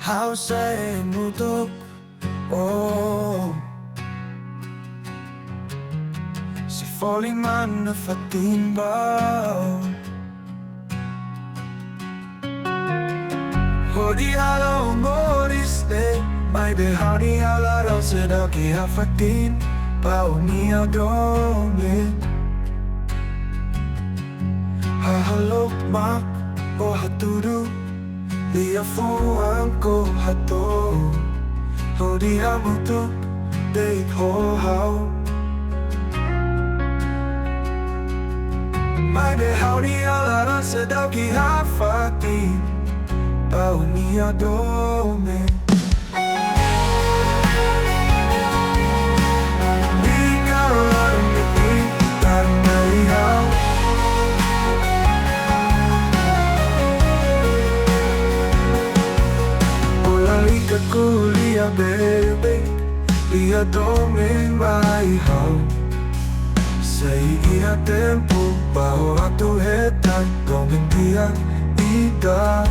How say mutuk oh Si falling man na fatimbaw Hodi halo moriste May behari halaraw sedaki hafatin Pao niya domin Hahalok mak o haturu Dia fuang ko hato Hodi hamutuk date ho hao May behari halaraw sedaki hafatin Pao niya domin Kuliah bebe Dia domin maihaw Sa iya tempo Baho ato hetan Domin dia ida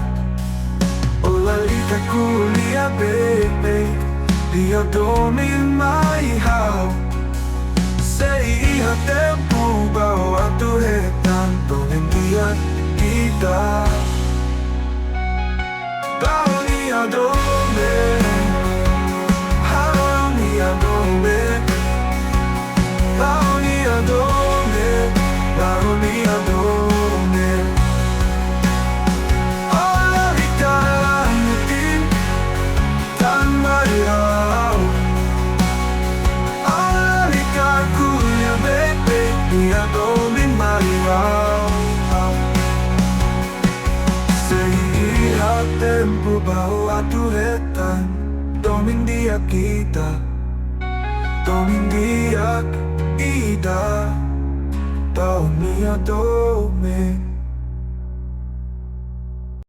Olalita kuliah bebe Dia domin maihaw Sa iya tempo Baho ato hetan Domin dia ida Baho niya domin Tempo bawa duetan Domin dia kita Domin dia ida Tao niya domin